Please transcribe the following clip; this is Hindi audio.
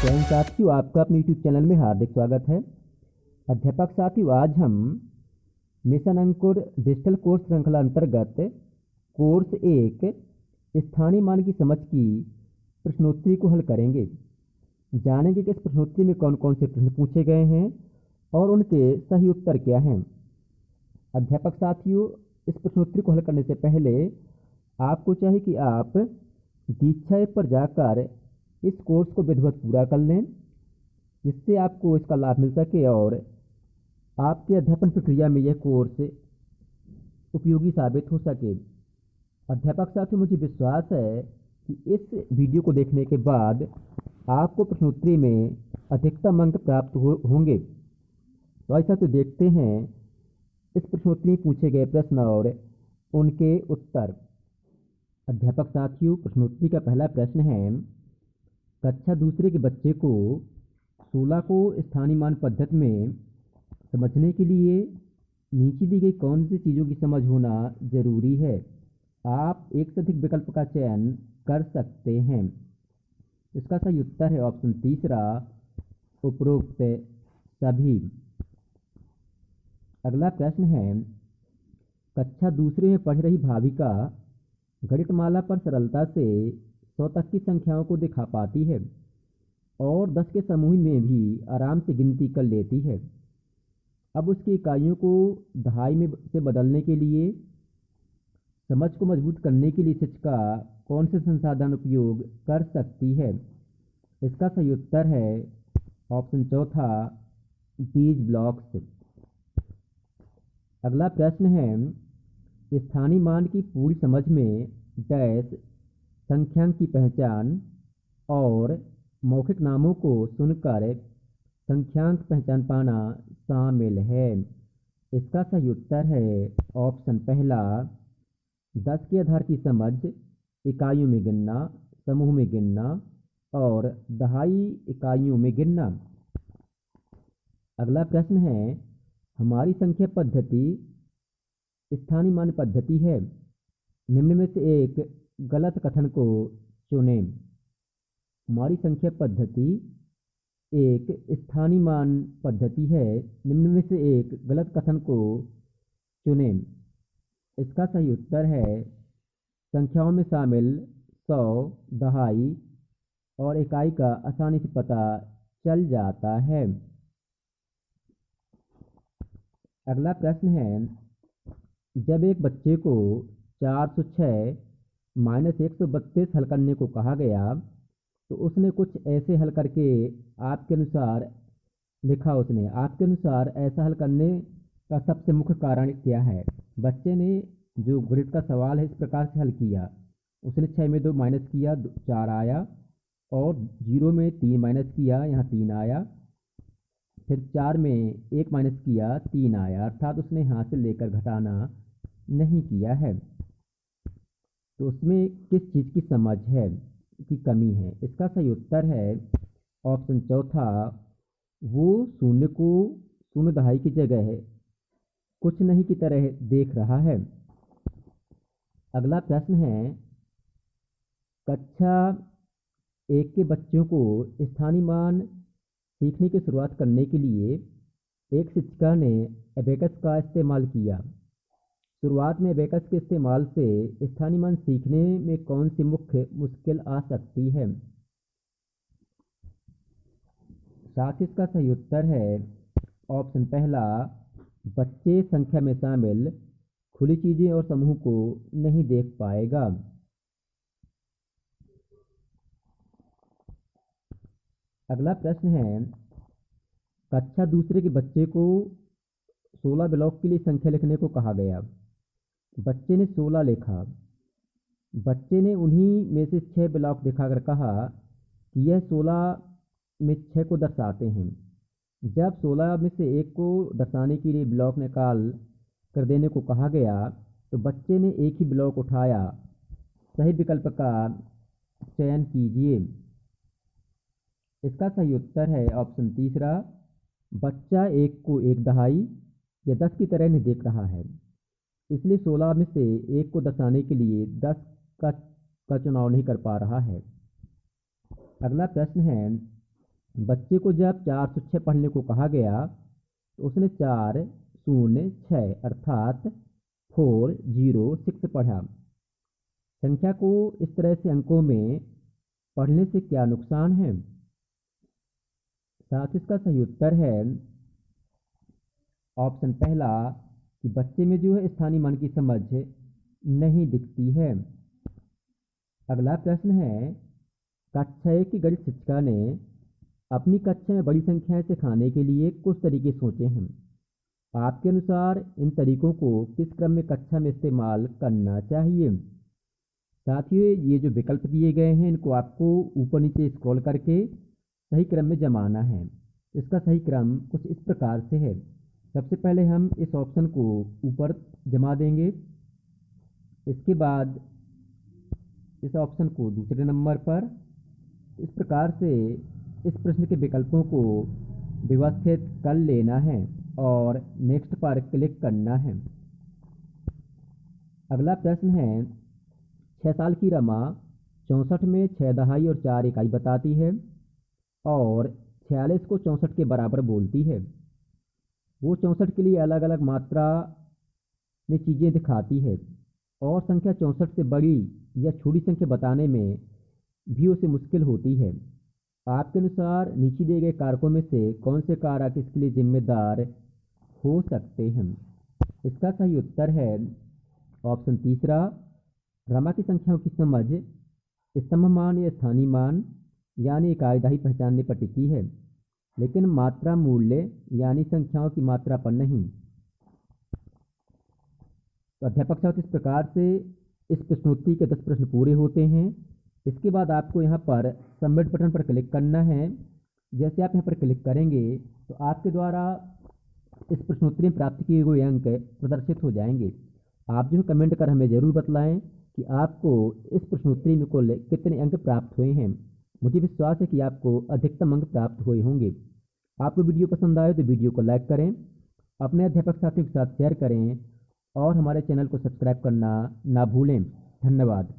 जैन साथियों, आपका अपने यूट्यूब चैनल में हार्दिक स्वागत है। अध्यापक साथियों, आज हम मिशन अंकुर डिजिटल कोर्स श्रृंखला अंतर्गत कोर्स 1 स्थानीय मान की समझ की प्रश्नोत्तरी को हल करेंगे। जानेंगे कि इस प्रश्नोत्तरी में कौन कौन से प्रश्न पूछे गए हैं और उनके सही उत्तर क्या हैं। अध्यापक साथियों, इस प्रश्नोत्तरी को हल करने से पहले आपको चाहिए कि आप दीक्षा ऐप पर जाकर इस कोर्स को विधिवत पूरा कर लें, जिससे आपको इसका लाभ मिल सके और आपके अध्यापन प्रक्रिया में यह कोर्स उपयोगी साबित हो सके। अध्यापक साथियों, मुझे विश्वास है कि इस वीडियो को देखने के बाद आपको प्रश्नोत्तरी में अधिकतम अंक प्राप्त होंगे। तो ऐसा तो देखते हैं इस प्रश्नोत्तरी में पूछे गए प्रश्न और उनके उत्तर। अध्यापक साथियों, प्रश्नोत्तरी का पहला प्रश्न है, कक्षा दूसरे के बच्चे को 16 को स्थानीय मान पद्धति में समझने के लिए नीचे दी गई कौन सी चीज़ों की समझ होना जरूरी है। आप एक से अधिक विकल्प का चयन कर सकते हैं। इसका सही उत्तर है ऑप्शन तीसरा, उपरोक्त सभी। अगला प्रश्न है, कक्षा दूसरे में पढ़ रही भाविका गणितमाला पर सरलता से 100 तक की संख्याओं को दिखा पाती है और 10 के समूह में भी आराम से गिनती कर लेती है। अब उसकी इकाइयों को दहाई में से बदलने के लिए समझ को मजबूत करने के लिए शिक्षिका कौन से संसाधन उपयोग कर सकती है। इसका सही उत्तर है ऑप्शन चौथा, बीज ब्लॉक्स। अगला प्रश्न है, स्थानीय मान की पूरी समझ में डैश संख्यांक की पहचान और मौखिक नामों को सुनकर संख्यांक पहचान पाना शामिल है। इसका सही उत्तर है ऑप्शन पहला, 10 के आधार की समझ, इकाइयों में गिनना, समूह में गिनना और दहाई इकाइयों में गिनना। अगला प्रश्न है, हमारी संख्या पद्धति स्थानीय मान पद्धति है, निम्न में से एक गलत कथन को चुनें। हमारी संख्या पद्धति एक स्थानीय मान पद्धति है, निम्न में से एक गलत कथन को चुनें। इसका सही उत्तर है संख्याओं में शामिल 100, दहाई और इकाई का आसानी से पता चल जाता है। अगला प्रश्न है, जब एक बच्चे को 406 - 132 हल करने को कहा गया तो उसने कुछ ऐसे हल करके आपके अनुसार लिखा। उसने आपके अनुसार ऐसा हल करने का सबसे मुख्य कारण क्या है। बच्चे ने जो गणित का सवाल है इस प्रकार से हल किया। उसने 6 में 2 माइनस किया, 4 आया, और 0 में 3 माइनस किया, यहाँ 3 आया। फिर 4 में 1 माइनस किया, 3 आया। अर्थात उसने यहाँ से लेकर घटाना नहीं किया है। तो उसमें किस चीज़ की समझ है की कमी है। इसका सही उत्तर है ऑप्शन चौथा, वो शून्य को शून्य दहाई की जगह कुछ नहीं की तरह देख रहा है। अगला प्रश्न है, कक्षा 1 के बच्चों को स्थानीय मान सीखने की शुरुआत करने के लिए एक शिक्षिका ने एबेकस का इस्तेमाल किया। शुरुआत में एबेकस के इस्तेमाल से स्थानीय मान सीखने में कौन सी मुख्य मुश्किल आ सकती है। साथ ही इसका सही उत्तर है ऑप्शन पहला, बच्चे संख्या में शामिल खुली चीजें और समूह को नहीं देख पाएगा। अगला प्रश्न है, कक्षा दूसरे के बच्चे को 16 ब्लॉक के लिए संख्या लिखने को कहा गया। बच्चे ने 16 लिखा। बच्चे ने उन्हीं में से 6 ब्लॉक दिखाकर कहा कि यह 16 में 6 को दर्शाते हैं। जब 16 में से एक को दर्शाने के लिए ब्लॉक निकाल कर देने को कहा गया तो बच्चे ने एक ही ब्लॉक उठाया। सही विकल्प का चयन कीजिए। इसका सही उत्तर है ऑप्शन तीसरा, बच्चा 1 को 1 दहाई या 10 की तरह नहीं देख रहा है, इसलिए 16 में से 1 को दर्शाने के लिए 10 का चुनाव नहीं कर पा रहा है। अगला प्रश्न है, बच्चे को जब 406 पढ़ने को कहा गया तो उसने 406 अर्थात 406 पढ़ा। संख्या को इस तरह से अंकों में पढ़ने से क्या नुकसान है? साथ इसका सही उत्तर है ऑप्शन पहला कि बच्चे में जो है स्थानीय मान की समझ नहीं दिखती है। अगला प्रश्न है, कक्षा 1 की गणित शिक्षिका ने अपनी कक्षा में बड़ी संख्याएं सिखाने के लिए कुछ तरीके सोचे हैं। आपके अनुसार इन तरीकों को किस क्रम में कक्षा में इस्तेमाल करना चाहिए? साथियों, ये जो विकल्प दिए गए हैं इनको आपको ऊपर नीचे स्क्रॉल करके सही क्रम में जमाना है। इसका सही क्रम कुछ इस प्रकार से है। सबसे पहले हम इस ऑप्शन को ऊपर जमा देंगे, इसके बाद इस ऑप्शन को दूसरे नंबर पर। इस प्रकार से इस प्रश्न के विकल्पों को व्यवस्थित कर लेना है और नेक्स्ट पर क्लिक करना है। अगला प्रश्न है, 6 साल की रमा 64 में 6 दहाई और 4 इकाई बताती है और 46 को 64 के बराबर बोलती है। वो 64 के लिए अलग अलग मात्रा में चीज़ें दिखाती है और संख्या 64 से बड़ी या छोटी संख्या बताने में भी उसे मुश्किल होती है। आपके अनुसार नीचे दिए गए कारकों में से कौन से कारक इसके लिए जिम्मेदार हो सकते हैं? इसका सही उत्तर है ऑप्शन तीसरा, रमा की संख्याओं की समझ स्तंभ मान या स्थानीय मान यानी इकाई दहाई पहचानने पर टिकी है, लेकिन मात्रा मूल्य यानी संख्याओं की मात्रा पर नहीं। तो अध्यापक साहब, इस प्रकार से इस प्रश्नोत्तरी के 10 प्रश्न पूरे होते हैं। इसके बाद आपको यहाँ पर सबमिट बटन पर क्लिक करना है। जैसे आप यहाँ पर क्लिक करेंगे तो आपके द्वारा इस प्रश्नोत्तरी में प्राप्त किए हुए अंक प्रदर्शित हो जाएंगे। आप जो है कमेंट कर हमें ज़रूर बतलाएं कि आपको इस प्रश्नोत्तरी में कुल कितने अंक प्राप्त हुए हैं। मुझे विश्वास है कि आपको अधिकतम अंक प्राप्त हुए होंगे। आपको वीडियो पसंद आए तो वीडियो को लाइक करें, अपने अध्यापक साथियों के साथ शेयर करें और हमारे चैनल को सब्सक्राइब करना ना भूलें। धन्यवाद।